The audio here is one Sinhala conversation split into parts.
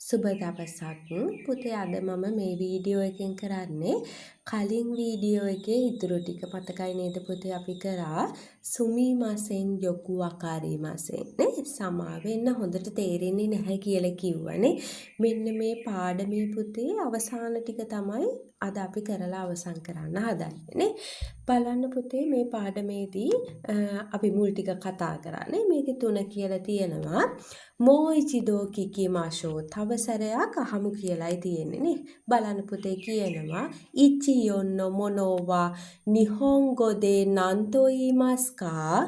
සුබ දවසක් පුතේ අද මම මේ වීඩියෝ එකෙන් කරන්නේ කලින් වීඩියෝ එකේ ඉතුරු ටික මතකයි නේද පුතේ අපි කරා සුමිමසෙන් යොකු වකාරීමසෙන් නේ සමා වෙන්න හොඳට තේරෙන්නේ නැහැ කියලා කිව්වනේ මෙන්න මේ පාඩමේ පුතේ අවසාන ටික තමයි අද අපි කරලා අවසන් කරන්න හදන්නේ නේ බලන්න පුතේ මේ පාඩමේදී අපි මුල් ටික කතා කරන්නේ මේකේ 3 කියලා තියෙනවා මොයිචිදෝ කිකිමාෂෝ තව සැරයක් අහමු කියලායි තියෙන්නේ නේ බලන්න පුතේ කියනවා ඉචියොන්නෝ මොනෝවා නිහොන්ගෝ දේ නන්තෝ ඉමාස්කා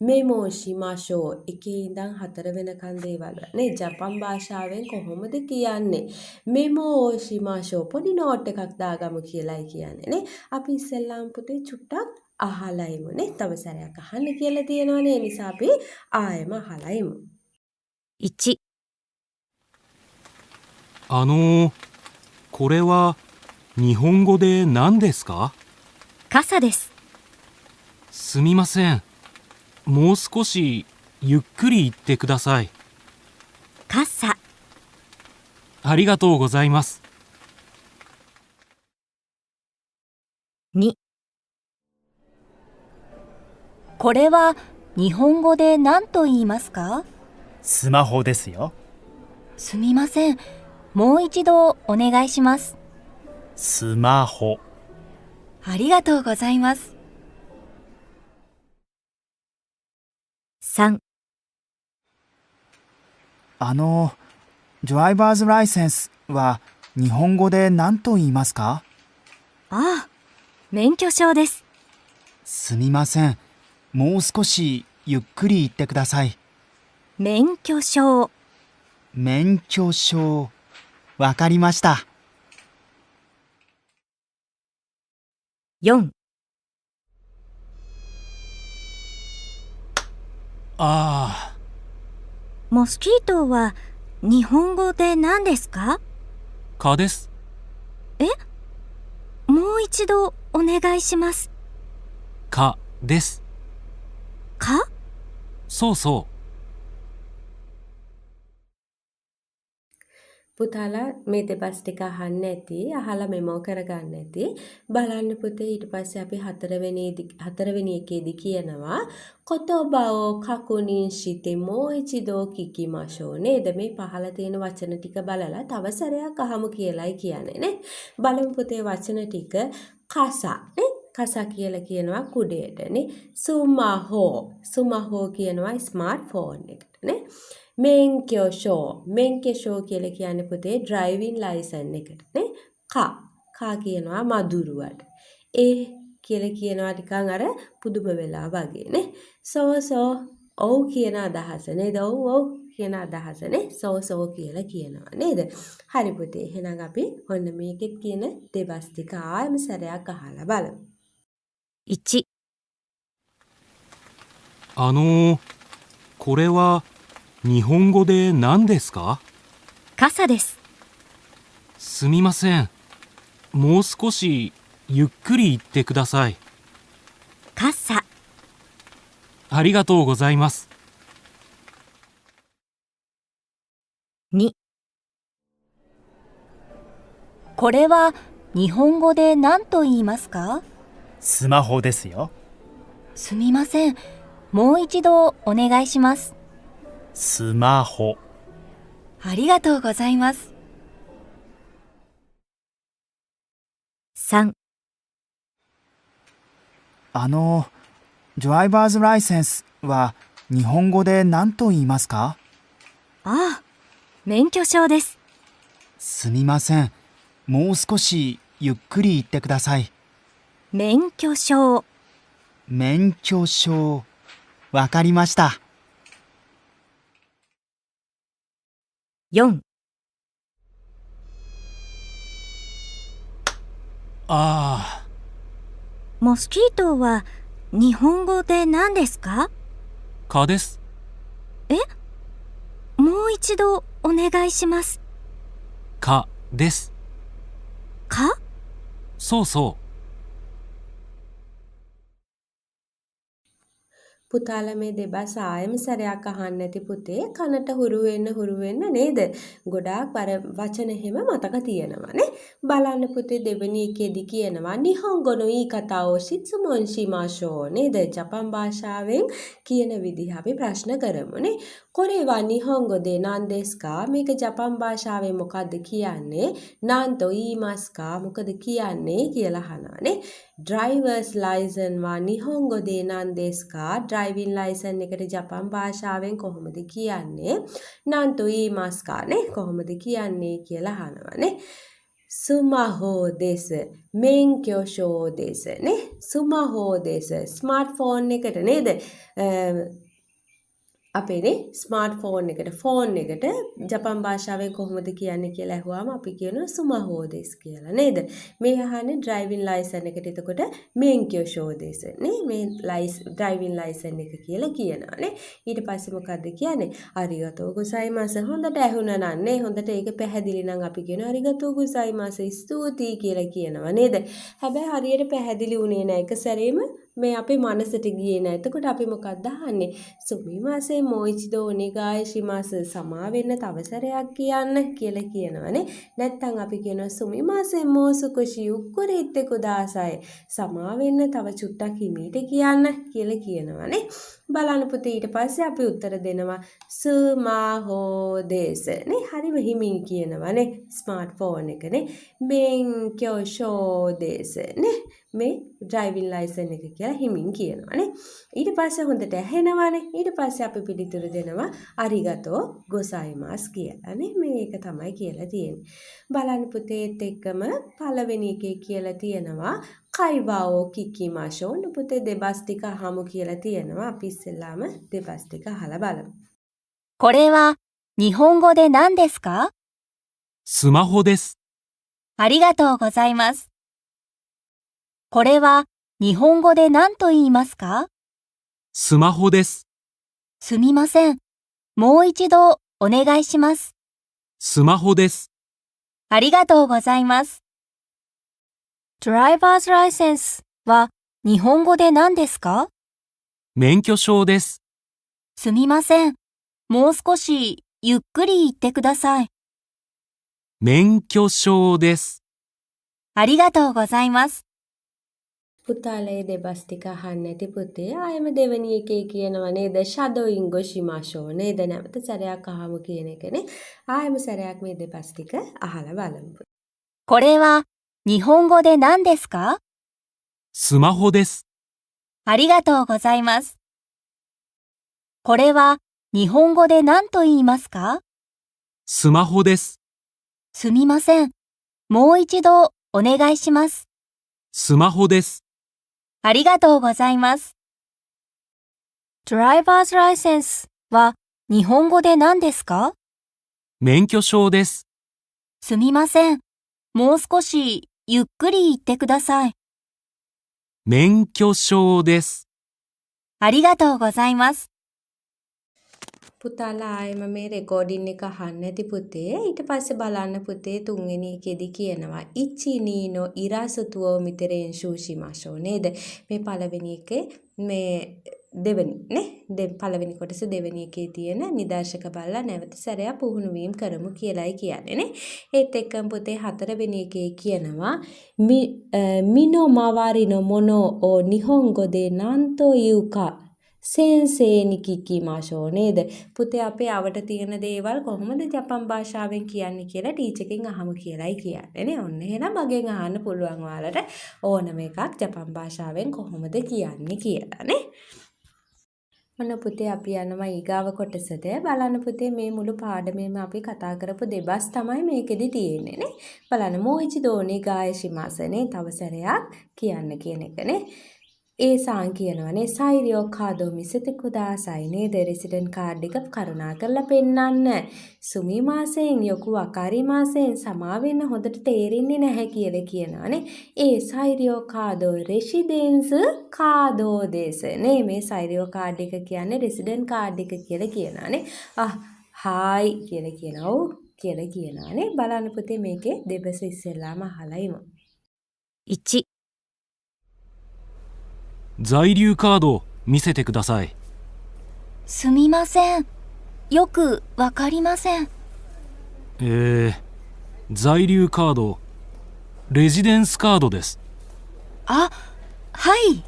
මෙමෝ shimasho එකේ ඉඳන් 4 වෙනකන් දේවල් නේ ජපන් භාෂාවෙන් කොහොමද කියන්නේ මෙමෝ shimasho පොඩි නෝට් එකක් දාගමු කියලායි කියන්නේ නේ අපි ඉස්සෙල්ලාම පුතේ චුට්ටක් අහලා ඉමු නේ තව සැරයක් අහන්න කියලා තියෙනවානේ ඒ නිසා අපි ආයෙම අහලා ඉමු 1、これは日本語で何ですか？傘です。すみません。もう少しゆっくり言ってください。傘、ありがとうございます。2、これは日本語で何と言いますか？スマホですよ。すみません。もう一度お願いします。スマホ。ありがとうございます。3、ドライバーズライセンスは日本語で何と言いますか？ああ、免許証です。すみません。もう少しゆっくり言ってください。免許証。免許証。わかりました。4、モスキートは日本語で何ですか？蚊です。え？もう一度お願いします。蚊です。蚊？そうそう。 පුතාලා මේ දෙපස් ටික අහන්න ඇති අහලා මෙමෝ කරගන්න ඇති බලන්න පුතේ ඊට පස්සේ අපි හතරවෙනි එකේදී කියනවා කොතෝබාෝ කකුනින් ශිතේ මොයිචිදෝ කිකිමාෂෝ නේද මේ පහළ තියෙන වචන ටික බලලා තව සැරයක් අහමු කියලායි කියන්නේ නේ බලමු පුතේ වචන ටික කසා නේ කසා කියලා කියනවා කුඩේට නේ සුමාහෝ කියනවා ස්මාර්ට් ෆෝන් එකට නේ මෙන්කෙෂෝ කියලා කියන්නේ පුතේ ඩ්‍රයිවිං ලයිසන් එකට නේ කා කියනවා මදුරුවට ඒ කියලා කියනවා ටිකන් අර පුදුම වෙලා වගේ නේ සෝ ඔව් කියන අදහස නේද ඔව් කියන අදහස නේ සෝ කියලා කියනවා නේද හරි පුතේ එහෙනම් අපි ඔන්න මේකෙත් කියන දෙබස් ටික ආයෙම සැරයක් අහලා බලමු 1、これは日本語で何ですか？傘です。すみません。もう少しゆっくり言ってください。傘、ありがとうございます。2、これは日本語で何と言いますか？スマホですよ。すみません。もう一度お願いします。スマホ。ありがとうございます。3、ドライバーズライセンスは日本語で何と言いますか？ああ、免許証です。すみません。もう少しゆっくり言ってください。免許証。免許証。わかりました。4、モスキートは日本語で何ですか？蚊です。え？もう一度お願いします。蚊です。蚊？そうそう。පුතාලා මේ දෙබස් ආයෙම සැරයක් අහන්න ඇති පුතේ. කනට හුරු වෙන්න නේද? ගොඩාක් වචන එහෙම මතක තියෙනවානේ. බලන්න පුතේ දෙවෙනි එකේදී කියනවා නිහොන්ගෝ no iikata o shitsumon shimashou නේද? ජපන් භාෂාවෙන් කියන විදිහ අපි ප්‍රශ්න කරමුනේ. කොරේවා නිහොන්ගෝ de nan desu ka? මේක ජපන් භාෂාවෙන් මොකද්ද කියන්නේ? nanto iimasu ka? මොකද කියන්නේ කියලා අහනවානේ. driver's license වා නිහොන්ගෝ de nan desu ka? driving license එකට ජපන් භාෂාවෙන් කොහොමද කියන්නේ? nanto iimasu ka නේ කොහොමද කියන්නේ කියලා අහනවානේ. සුමහෝ දෙස මෙන්ක්‍යෝ ෂෝ දෙස නේ සුමහෝ දෙස ස්මාර්ට්ෆෝන් එකට නේද අපේනේ ස්මාර්ට්ෆෝන් එකට ෆෝන් එකට ජපන් භාෂාවෙන් කොහොමද කියන්නේ කියලා අහුවාම අපි කියනවා සුමහෝ දෙස් කියලා නේද මේ අහන්නේ ඩ්‍රයිවිං ලයිසන් එකට එතකොට මෙන්ක්‍යෝ ෂෝ දෙස නේ මේ ඩ්‍රයිවිං ලයිසන් එක කියලා කියනවා නේ ඊට පස්සේ මොකද්ද කියන්නේ අරිගතෝ ගොසයිමාස හොඳට ඇහුණා නන්නේ හොඳට ඒක පැහැදිලි නම් අපි කියනවා අරිගතෝ ගොසයිමාස ස්තුතියි කියලා කියනවා නේද හැබැයි හරියට පැහැදිලි වුණේ නැහැ එක සැරේම මේ අපේ මනසට ගියේ නැහැ. එතකොට අපි මොකක්ද අහන්නේ? සුමිමාසේ මොයිචිදෝ ඔනිගාය ශිමාස සමා වෙන්න තව සැරයක් කියන්න කියලා කියනවනේ. නැත්තම් අපි කියනවා සුමිමාසේ මොසුකුෂි උක්කුරිත්තේ කුදාසයි සමා වෙන්න තව චුට්ටක් හිමීට කියන්න කියලා කියනවනේ. බලන්න පුතේ ඊට පස්සේ අපි උත්තර දෙනවා සුමාහෝ දේස නේ හරිම හිමින් කියනවනේ ස්මාර්ට්ෆෝන් එකනේ මෙන්ක්‍යෝ ෂෝ දේස නේ මේ ඩ්‍රයිවිං ලයිසන් එක කියලා හිමින් කියනවානේ ඊට පස්සේ හොඳට ඇහෙනවානේ ඊට පස්සේ අපි පිළිතුරු දෙනවා අරිගතෝ ගොසයිමාස් කියලා නේ මේක තමයි කියලා තියෙන්නේ බලන්න පුතේත් එක්කම පළවෙනි එකේ කියලා තියෙනවා කයිවාෝ කිකිමාෂෝ පුතේ දෙබස් ටික අහමු කියලා තියෙනවා අපි ඉස්සෙල්ලාම දෙබස් ටික අහලා බලමු これは日本語で何ですか？スマホです。ありがとうございます。これは日本語で何と言いますか？スマホです。すみません。もう一度お願いします。スマホです。ありがとうございます。Driver's license は日本語で何ですか？免許証です。すみません。もう少しゆっくり言ってください。免許証です。ありがとうございます。 පුතාලේ දෙබස් ටික අහන්න ඇති පුතේ ආයෙම දෙවෙනි එකේ කියනවා නේද ෂඩෝයින් ගොෂිමාෂෝ නේද නැවත සැරයක් අහමු කියන එකනේ ආයෙම සැරයක් මේ දෙබස් ටික අහලා බලමු これは日本語で何ですか？スマホです。ありがとうございます。これは日本語で何と言いますか？スマホです。すみません。もう一度お願いします。スマホです。ありがとうございます。Driver's license は日本語で何ですか？免許証です。すみません。もう少しゆっくり言ってください。免許証です。ありがとうございます。 පුතාලා ආයෙම මේ රෙකෝඩින් එක අහන්න ඇති පුතේ ඊට පස්සේ බලන්න පුතේ තුන්වෙනි එකේදී කියනවා ඉචිනීනෝ ඉරාසතුවෝ මිතරෙන් ශූෂිමාෂෝ නේද මේ පළවෙනි එකේ මේ දෙවෙනි නේ පළවෙනි කොටස දෙවෙනි එකේ තියෙන නිදර්ශක බලලා නැවත සැරයක් පුහුණු වීම කරමු කියලායි කියන්නේ නේ ඒත් එක්කම පුතේ හතරවෙනි එකේ කියනවා මිනෝ මාවාරිනෝ මොනෝ ඕ නිහොන්ගෝ දෙ නන්තෝ යුකා සෙන්සේනි කිකිමාෂෝ නේද පුතේ අපේ අවට තියෙන දේවල් කොහොමද ජපන් භාෂාවෙන් කියන්නේ කියලා ටීචර්ගෙන් අහමු කියලායි කියන්නේ නේ ඔන්න එහෙනම් මගෙන් අහන්න පුළුවන් ඔයාලට ඕනම එකක් ජපන් භාෂාවෙන් කොහොමද කියන්නේ කියලා නේ ඔන්න පුතේ අපි යනවා ඊගාව කොටසට බලන්න පුතේ මේ මුළු පාඩමේම අපි කතා කරපු දෙබස් තමයි මේකෙදි තියෙන්නේ නේ බලන්න මොයිචිදෝනි ගායෂිමාසනේ තව සැරයක් කියන්න කියන එකනේ ඒ සාන් කියනවනේ සයිරියෝ කාඩෝ මිසෙත කුදාසයි නේද රෙසිඩන්ට් කාඩ් එක කරුණා කරලා පෙන්නන්න සුමිමාසෙන් යොකු අකාරිමාසෙන් සමා වෙන්න හොඳට තේරෙන්නේ නැහැ කියලා කියනවනේ ඒ සයිරියෝ කාඩෝ රෙසිඩෙන්ස් කාඩෝ දේස නේ මේ සයිරියෝ කාඩ් එක කියන්නේ රෙසිඩන්ට් කාඩ් එක කියලා කියනවනේ හායි කියලා කියනවා කියලා කියනවනේ බලන්න පුතේ මේකේ දෙබස ඉස්සෙල්ලාම අහලා ඉමු 1、在留カードを見せてください。すみません。よくわかりません。在留カード、レジデンスカードです。あ、はい。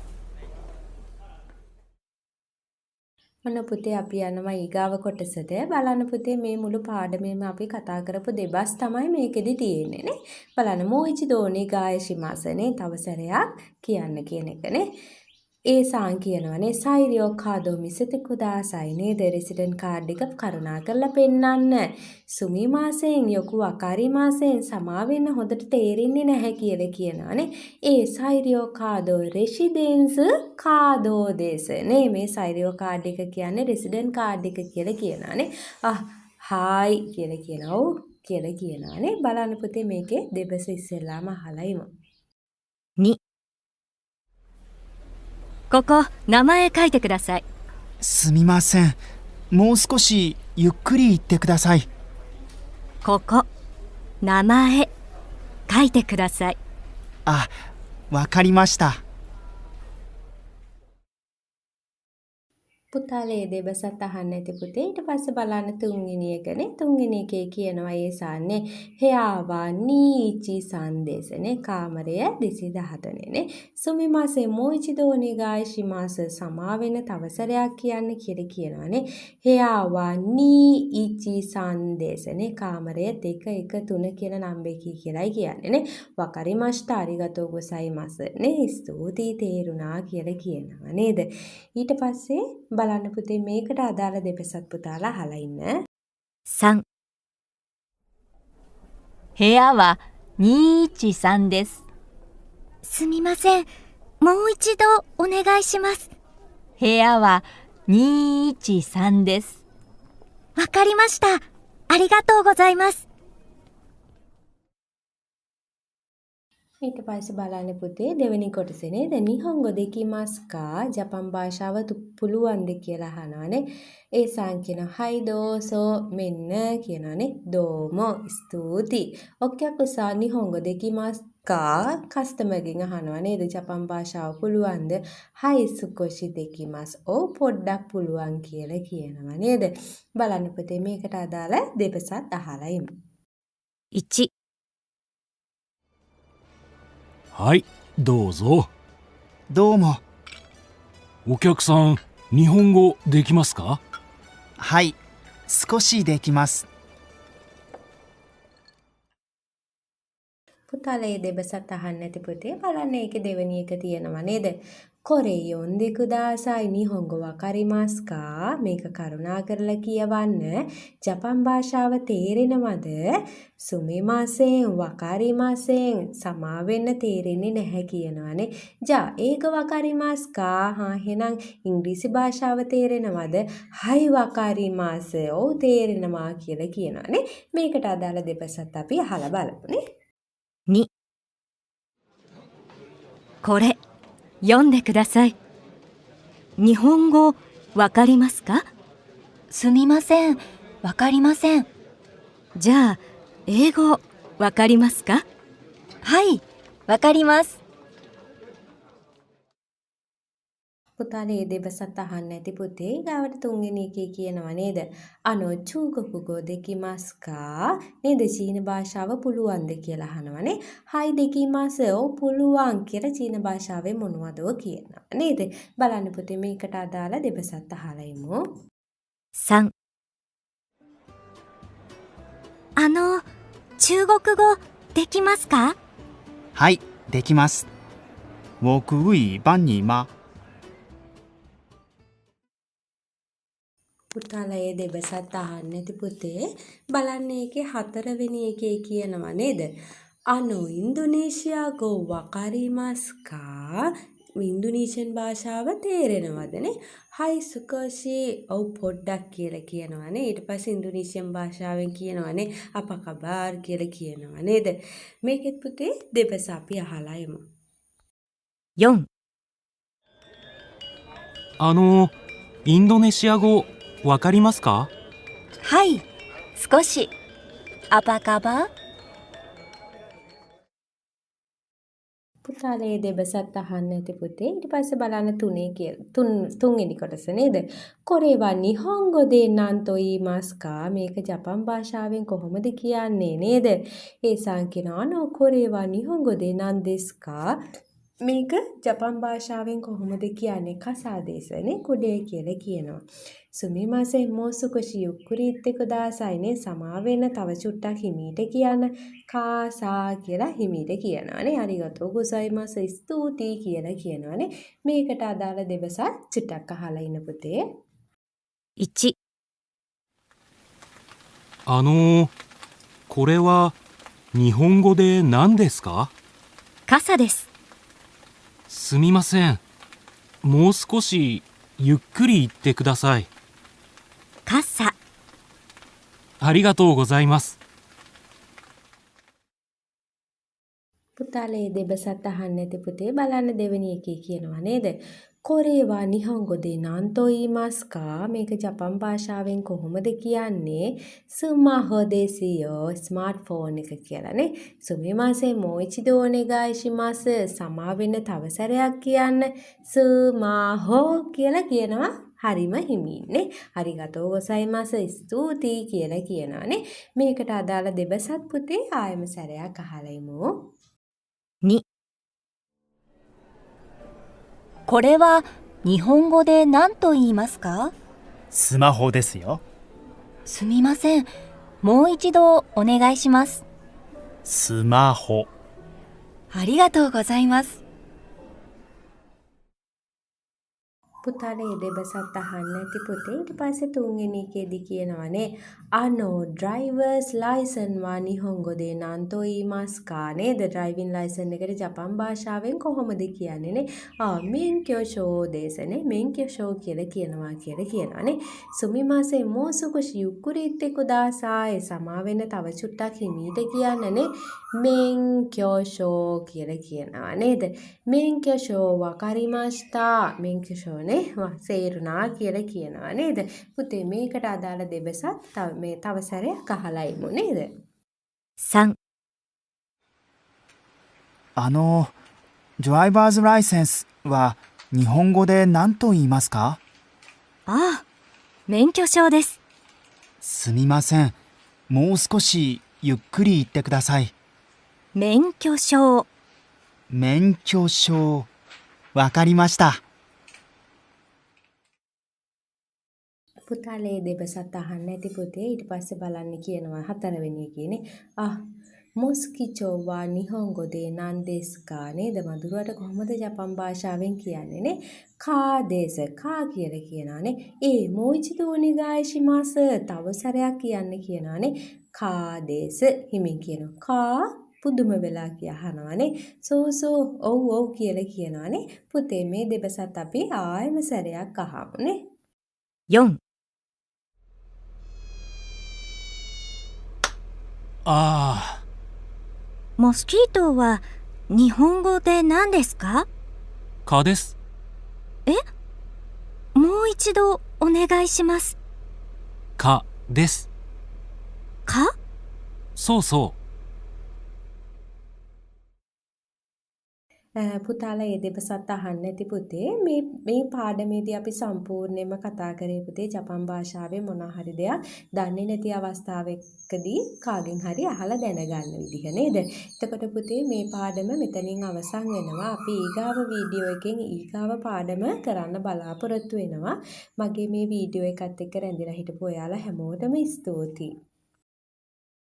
ඔන්න පුතේ අපි යනවා ඊගාව කොටසට. බලන්න පුතේ මේ මුළු පාඩමේම අපි කතා කරපු දෙබස් තමයි මේකෙදි තියෙන්නේ නේ. බලන්න මොයිචිදෝනි ගායශිමාසනේ තව සැරයක් කියන්න කියන එකනේ. ඒ සාන් කියනවනේ සයිරියෝ කාදෝ මිසති කුදාසයි නේද රෙසිඩන්ට් කාඩ් එක කරුණා කරලා පෙන්නන්න. සුමිමාසෙන් යොකු අකාරිමාසෙන් සමාවෙන්න හොඳට තේරෙන්නේ නැහැ කියලා කියනවානේ. ඒ සයිරියෝ කාදෝ රෙසිඩෙන්ස් කාදෝ දේස නේ මේ සයිරියෝ කාඩ් එක කියන්නේ රෙසිඩන්ට් කාඩ් එක කියලා කියනවානේ. හායි කියලා කියනවා. ඔව් කියලා කියනවානේ. බලන්න පුතේ මේකේ දෙබස ඉස්සෙල්ලාම අහලා ඉමු. 2、ここ名前書いてください。すみません。もう少しゆっくり言ってください。ここ名前書いてください。あ、わかりました。 පුතාලේ දෙබසත් අහන්න ඇති පුතේ. ඊට පස්සේ බලන්න තුන්වෙනි එකනේ. තුන්වෙනි එකේ කියනවා ඒ සාන්නේ හේයාවා නීචි සන්දේශනේ කාමරය 213 නේ. සුමිමාසේ මොයිචිදෝනි ගායිශිමාස සමාවෙන තවසරයක් කියන්න කියලා කියනවානේ. හේයාවා නීචි සන්දේශනේ කාමරය 213 කියන නම්බරේ කියලායි කියන්නේ නේ. වකරිමාෂ්ටා අරිගතෝ ගොසයිමස් නේ. ස්තුතියි තේරුණා කියලා කියනවා නේද. ඊට පස්සේ බලන්න පුතේ මේකට අදාළ දෙපසත් පුතාලා අහලා ඉන්න. 3、部屋は213です。すみません。もう一度お願いします。部屋は213です。わかりました。ありがとうございます。 ඊට පස්සේ බලන්න පුතේ දෙවෙනි කොටසේ නේද නිහොංගො දෙකිමාස්කා ජපන් භාෂාව පුළුවන්ද කියලා අහනවානේ. ඒ සාන් කියන හයි දෝසෝ මෙන්න කියනවානේ දෝමෝ ස්තුති. ඔක්කකුසා නිහොංගො දෙකිමාස්කා කස්ටමර්ගෙන් අහනවා නේද ජපන් භාෂාව පුළුවන්ද? හයි සුකොෂි දෙකිමාස්. ඔව් පොඩ්ඩක් පුළුවන් කියලා කියනවා නේද. බලන්න පුතේ මේකට අදාළ දෙපසත් අහලා ඉමු. 1、はい、どうぞ。どうも。お客さん、日本語できますか？はい、少しできます。 පුතාලේ දෙබසත් අහන්න ඇති පුතේ. බලන්න ඒකේ දෙවෙනි එක තියෙනවා නේද? කොරේ යොන්දි කුදාසයි නිහොංගො වකරිමාස්කා මේක කරුණා කරලා කියවන්න. ජපන් භාෂාව තේරෙනවද? සුමිමාසෙන් වකරිමාසෙන් සමාවෙන්න තේරෙන්නේ නැහැ කියනවානේ. ජා ඒක වකරිමාස්කා එහෙනම් ඉංග්‍රීසි භාෂාව තේරෙනවද? හයි වකරිමාස. ඔව් තේරෙනවා කියලා කියනවානේ. මේකට අදාළ දෙපසත් අපි අහලා බලමු නේ. 2、これ読んでください。日本語わかりますか？すみません、わかりません。じゃあ英語わかりますか？はい、わかります。 පුතාලේ දෙබසත් අහන්න ඇති පුතේ. ඊගාවට තුන්වෙනි එකේ කියනවා නේද? චූගකුගෝ දෙකිමාස්කා නේද? චීන භාෂාව පුළුවන්ද කියලා අහනවානේ. හයි දෙකිමාස්. ඔව් පුළුවන් කියලා චීන භාෂාවෙන් මොනවදෝ කියනවා නේද? බලන්න පුතේ මේකට අදාළ දෙබසත් අහලා ඉමු. 3、中国語できますか？はい、できます。我可以帮你吗？ පුතාලා ඒ දෙබසත් අහන්න ඇති පුතේ. බලන්න ඒකේ හතරවෙනි එකේ කියනවා නේද? ඉන්දුනීසියාගෝ වකරිමාස්කා ඉන්දුනීසියන් භාෂාව තේරෙනවදනේ? හයි සුකෝෂි. ඔව් පොඩ්ඩක් කියලා කියනවානේ. ඊට පස්සේ ඉන්දුනීසියන් භාෂාවෙන් කියනවානේ අපකබාර් කියලා කියනවා නේද? මේකෙත් පුතේ දෙබස අපි අහලා යමු. 4、インドネシア語わかりますか？はい、少し。アパカバ？ පුතා පුතාලේ දෙබසත් අහන්න ඇති පුතේ. ඊට පස්සේ බලන්න තුන්වෙනි කොටස නේද? කොරේවා නිහොන්ගෝ de nanto iimasu ka? මේක ජපන් භාෂාවෙන් කොහොමද කියන්නේ නේද? ඒ සංකිනා නෝ කොරේවා නිහොන්ගෝ de nan desu ka? මේක ජපන් භාෂාවෙන් කොහොමද කියන්නේ? කසාදේශනේ කුඩේ කියලා කියනවා. සුමිමාසෙන් මෝසුකොෂි යුක්කුරි ඉත්තේ කුදාසයිනේ සමාවෙන්න තව චුට්ටක් හිමීට කියන්න. කාසා කියලා හිමීට කියනවානේ. අරිගතෝ ගොසයිමස් ස්තුතියි කියලා කියනවානේ. මේකට අදාළ දෙබස චුට්ටක් අහලා ඉන්න පුතේ. 1、これは日本語で何ですか？傘です。すみません。もう少しゆっくり言ってください。傘。ありがとうございます。 පුතාලේ දෙබසත් අහන්න ඇති පුතේ. බලන්න දෙවෙනි එකේ කියනවා නේද? කොරේවා නිහොන්ගෝ de nanto iimasu ka? මේක ජපන් භාෂාවෙන් කොහොමද කියන්නේ? ස්මාහෝ දෙසියෝ ස්මාර්ට්ෆෝන් එක කියලානේ. සුමිමාසෙන් මොයිචිදෝ ඔනෙගායිෂිමාසු සමාවෙන්න තව සැරයක් කියන්න. ස්මාහෝ කියලා කියනවා හරිම හිමින්නේ. අරිගතෝ ගොසයිමස් ස්තුතියි කියලා කියනවානේ. මේකට අදාළ දෙබසත් පුතේ ආයම සැරයක් අහලා ඉමු. 2、これは日本語で何と言いますか？スマホですよ。すみません。もう一度お願いします。スマホ。ありがとうございます。 පුතාලේ දෙබසත් අහන්න ඇති පුතේ. ඊට පස්සේ තුන්වෙනි එකේදී කියනවානේ driver's license වා නිහොන්ගෝ de nanto iimasu ka නේද? driving license එකට ජපන් භාෂාවෙන් කොහොමද කියන්නේ නේ? මෙන්ක්‍යෝ ෂෝ දේශනේ මෙන්ක්‍යෝ ෂෝ කියලා කියනවානේ. සුමිමාසෙන් මෝසුකොෂි යුක්කුරි ඉත්තේ කුදාසායි සමාවෙන්න තව චුට්ටක් හිමීට කියන්නනේ. මෙන්ක්‍යෝ ෂෝ කියලා කියනවා නේද? මෙන්ක්‍යෝ ෂෝ වකාරිමාෂ්ටා. මෙන්ක්‍යෝ ෂෝ නේ සේරුණා කියලා කියනවා නේද? පුතේ මේකට අදාළ දෙබසත් තව සැරයක් අහලා ඉමු නේද? 3、ドライバーズライセンスは日本語で何と言いますか？ああ、免許証です。すみません。もう少しゆっくり言ってください。免許証。免許証。わかりました。 පුතාලේ දෙබසත් අහන්න ඇති පුතේ. ඊට පස්සේ බලන්න කියනවා හතරවෙනි එකේනේ. මොස්කිචෝ වා නිහොන්ගෝ de nan desu ka නේද? මధుරවට කොහොමද ජපන් භාෂාවෙන් කියන්නේ නේ? කා දේස කා කියලා කියනවානේ. මොයිචිදෝ ඔනෙගායිෂිමාසු තව සැරයක් කියන්න කියනවානේ. කා දේස හිමින් කියනවා. කා පුදුම වෙලා කියනවානේ. සෝ ඔව් කියලා කියනවානේ. පුතේ මේ දෙබසත් අපි ආයෙම සැරයක් අහමුනේ. 4、モスキートは日本語で何ですか？蚊です。もう一度お願いします。蚊です。蚊？そうそう。 පුතාලා ඒ දෙබසත් අහන්න ඇති පුතේ. මේ පාඩමේදී අපි සම්පූර්ණයෙන්ම කතා කරේ පුතේ ජපන් භාෂාවේ මොනවා හරි දෙයක් දන්නේ නැති අවස්ථාවකදී කාගෙන් හරි අහලා දැනගන්න විදිහ නේද? එතකොට පුතේ මේ පාඩම මෙතනින් අවසන් වෙනවා. අපි ඊගාව වීඩියෝ එකෙන් ඊගාව පාඩම කරන්න බලාපොරොත්තු වෙනවා. මගේ මේ වීඩියෝ එකත් එක්ක රැඳිලා හිටපු ඔයාලා හැමෝටම ස්තුතියි.